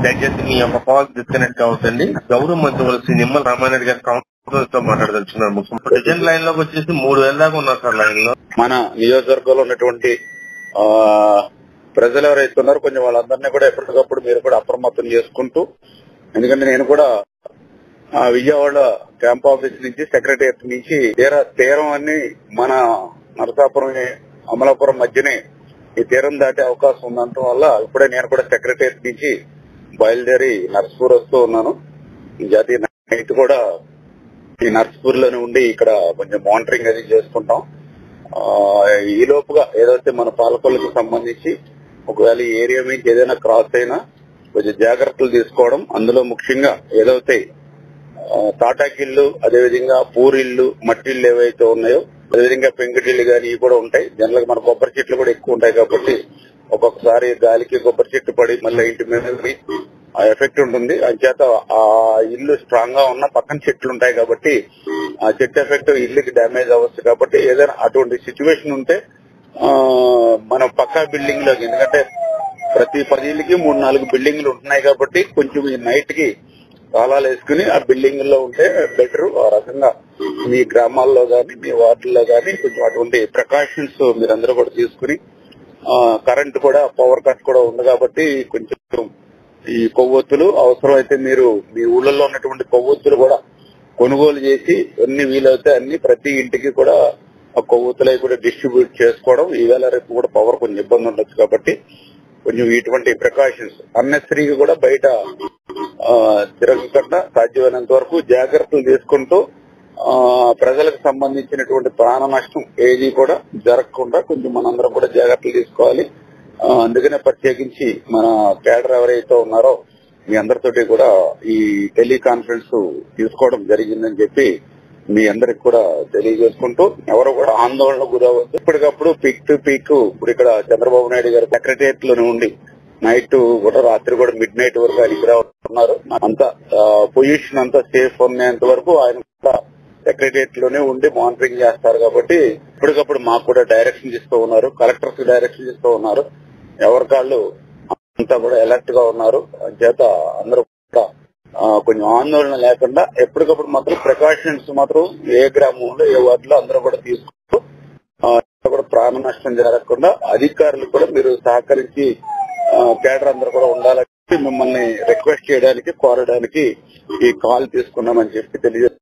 దయచేసి మీ యొక్క call disconnect కావద్దండి. గౌరవ మంత్రి శ్రీ నిమ్మల రామారెడ్డి గారి కౌన్సిలర్ తో మాట్లాడదలుచున్నారు. ప్రజెంట్ లైన్ లోకి వచ్చేసి 3000 దాకా ఉన్నారు సార్ లైన్ లో. మన నియోజకవర్గంలో ఉన్నటువంటి ప్రజలు ఎవరైతే ఉన్నారో కొంచెం వాళ్ళందరినీ కూడా ఎప్పటికప్పుడు మీరు కూడా అప్రమత్తం చేసుకుంటూ, ఎందుకంటే నేను కూడా విజయవాడ క్యాంప్ ఆఫీస్ నుంచి సెక్రటరియట్ నుంచి తీరం అన్ని మన నరసాపురం అమలాపురం మధ్యనే ఈ తీరం దాటే అవకాశం ఉండటం వల్ల ఇప్పుడే నేను కూడా సెక్రటరియట్ నుంచి బయలుదేరి నర్సపూర్ వస్తూ ఉన్నాను. జాతీయ నైట్ కూడా ఈ నర్సపూర్ లోనే ఉండి ఇక్కడ కొంచెం మానిటరింగ్ అది చేసుకుంటాం. ఈ లోపుగా ఏదైతే మన పాలకొల్లుకు సంబంధించి ఒకవేళ ఈ ఏరియా నుంచి ఏదైనా క్రాస్ అయినా కొంచెం జాగ్రత్తలు తీసుకోవడం, అందులో ముఖ్యంగా ఏదైతే తాటాకిళ్ళు, అదేవిధంగా పూరిళ్ళు, మట్టిళ్ళు ఏవైతే ఉన్నాయో, అదేవిధంగా పెంకుటిళ్ళు కానీ ఇవి కూడా ఉంటాయి. జనరల్ గా మన కొబ్బరి చెట్లు కూడా ఎక్కువ ఉంటాయి కాబట్టి ఒక్కొక్కసారి గాలికి కొబ్బరి చెట్టు పడి మళ్ళీ ఇంటి మీద ఆ ఎఫెక్ట్ ఉంటుంది. అంచేత ఆ ఇల్లు స్ట్రాంగ్ గా ఉన్న పక్కన చెట్లు ఉంటాయి కాబట్టి ఆ చెట్టు ఎఫెక్ట్ ఇల్లుకి డ్యామేజ్ అవ్వచ్చు. కాబట్టి ఏదైనా అటువంటి సిచ్యువేషన్ ఉంటే మనం పక్కా బిల్డింగ్ లోకి, ఎందుకంటే ప్రతి 10 ఇళ్ళకి 3-4 బిల్డింగ్లు ఉంటున్నాయి కాబట్టి కొంచెం ఈ నైట్ కి తాళాలు వేసుకుని ఆ బిల్డింగ్ లో ఉంటే బెటర్. ఆ రకంగా మీ గ్రామాల్లో గానీ మీ వార్డుల్లో గానీ కొంచెం అటువంటి ప్రికాషన్స్ మీరందరూ కూడా తీసుకుని, కరెంట్ కూడా పవర్ కట్ కూడా ఉంది కాబట్టి కొంచెం ఈ కొవ్వొత్తులు అవసరమైతే మీరు మీ ఊళ్ళల్లో ఉన్నటువంటి కొవ్వొత్తులు కూడా కొనుగోలు చేసి అన్ని వీలైతే అన్ని ప్రతి ఇంటికి కూడా ఆ కొవ్వొత్తులు కూడా డిస్ట్రిబ్యూట్ చేసుకోవడం. ఈవేళ రేపు కూడా పవర్ కొంచెం ఇబ్బంది ఉండొచ్చు కాబట్టి కొంచెం ఇటువంటి ప్రికాషన్స్ అన్నెసరీగా కూడా బయట తిరగకుండా సాధ్యమైనంత వరకు జాగ్రత్తలు తీసుకుంటూ ప్రజలకు సంబంధించినటువంటి ప్రాణ నష్టం ఏది కూడా జరగకుండా కొంచెం మనందరం కూడా జాగ్రత్తలు తీసుకోవాలి. అందుకనే ప్రత్యేకించి మన కేడర్ ఎవరైతే ఉన్నారో మీ అందరితోటి కూడా ఈ టెలికాన్ఫరెన్స్ తీసుకోవడం జరిగిందని చెప్పి మీ అందరికి కూడా తెలియజేసుకుంటూ, ఎవరు కూడా ఆందోళన గురవద్దు. ఇప్పటికప్పుడు పీక్ టు పీక్ ఇప్పుడు ఇక్కడ చంద్రబాబు నాయుడు గారు సెక్రటరియట్ లోనే ఉండి నైట్ కూడా రాత్రి కూడా మిడ్ నైట్ వరకు ఆయన ఇక్కడ ఉన్నారు. అంతా పొజిషన్ అంతా సేఫ్ ఉన్నంత వరకు ఆయన కూడా సెక్రటరియట్ లోనే ఉండి మానిటరింగ్ చేస్తారు. కాబట్టి ఇప్పటికప్పుడు మాకు కూడా డైరెక్షన్ ఇస్తూ ఉన్నారు, కలెక్టర్స్ డైరెక్షన్ ఇస్తూ ఉన్నారు. ఎవరికాళ్ళు అంతా కూడా అలర్ట్ గా ఉన్నారు. చేత అందరూ కూడా కొంచెం ఆందోళన లేకుండా ఎప్పటికప్పుడు మాత్రం ప్రికాషన్స్ మాత్రం ఏ గ్రామంలో ఏ వార్డులో అందరూ కూడా తీసుకుంటూ కూడా ప్రాణ నష్టం జరగకుండా అధికారులు కూడా మీరు సహకరించి కేడర్ అందరూ కూడా ఉండాలని మిమ్మల్ని రిక్వెస్ట్ చేయడానికి, కోరడానికి ఈ కాల్ తీసుకున్నామని చెప్పి తెలియజేస్తారు.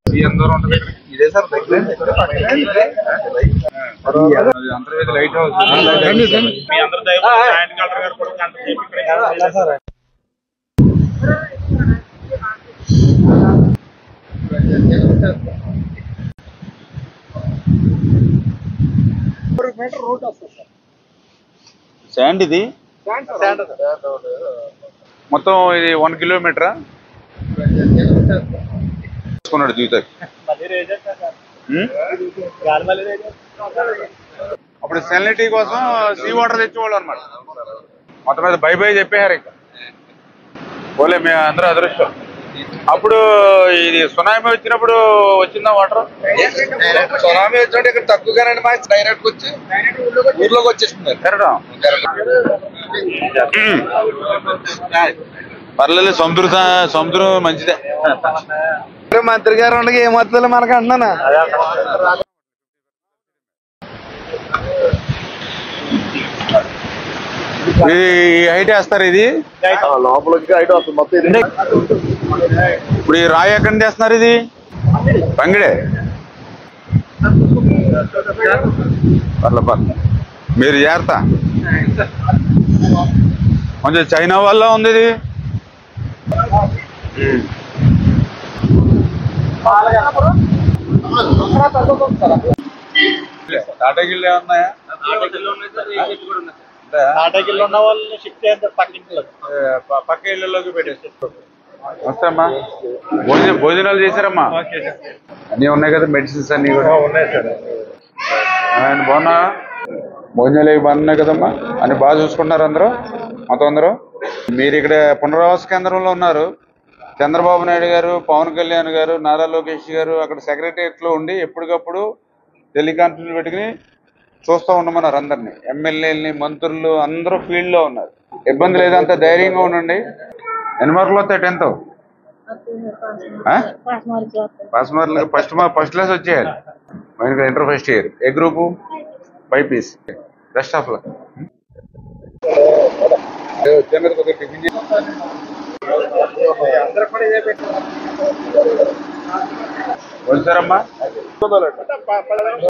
శాండ్ ఇది మొత్తం ఇది 1 కిలోమీటరా తీసుకున్నాడు జీవితం. అప్పుడు సెలినిటీ కోసం సీ వాటర్ తెచ్చేవాళ్ళు అనమాట. మొత్తం మీద బై బై చెప్పారు. ఇంకా పోలే మేము అందరూ అదృష్టం. అప్పుడు ఇది సునామీ వచ్చినప్పుడు వచ్చిందా వాటర్? సునామీ వచ్చినట్టు ఇక్కడ తక్కువగానండి, మా డైరెక్ట్ వచ్చి ఊర్లోకి వచ్చేస్తుంది. పర్లేదు, సముద్రం మంచిదే. మంత్రి గారు ఉండగా ఏమవుతుందో మనకు అంటున్నానా. హైట్ వేస్తారు ఇది లోపలికి హైట్ వస్తుంది మొత్తం. ఇప్పుడు ఈ రాయి ఎక్కడి నుంచి వేస్తున్నారు? ఇది పంగిడే. పర్లే మీరు జాగ్రత్త. కొంచెం చైనా వల్ల ఉంది ఇది. తాటాకిళ్ళు ఏమన్నాయా? తాటాకిళ్ళు ఉన్న వాళ్ళు షిఫ్ట్ చేస్తారు పక్క ఇళ్ళలోకి పెట్టేస్తారు. వస్తామ్మా. భోజనాలు చేశారమ్మా? అన్నీ ఉన్నాయి కదా, మెడిసిన్స్ అన్ని కూడా ఉన్నాయి సార్. బాగున్నా? భోజనాలు అవి బాగున్నాయి కదమ్మా? అని బాగా చూసుకుంటున్నారు అందరూ, మొత్తం అందరూ. మీరు ఇక్కడ పునరావాస కేంద్రంలో ఉన్నారు. చంద్రబాబు నాయుడు గారు, పవన్ కళ్యాణ్ గారు, నారా లోకేష్ గారు అక్కడ సెక్రటరియట్ లో ఉండి ఎప్పటికప్పుడు టెలికాన్ఫరెన్స్ పెట్టుకుని చూస్తూ ఉండమన్నారు అందరినీ. ఎమ్మెల్యేలని, మంత్రులు అందరూ ఫీల్డ్ లో ఉన్నారు. ఇబ్బంది లేదంతా ధైర్యంగా ఉండండి. ఎన్ని మార్కులు వస్తాయి 10th? పాస్ మార్కులు ఫస్ట్ క్లాస్ వచ్చేయాలి. Inter first year. ఏ group? BiPC. Best of luck. వచ్చారమ్మా.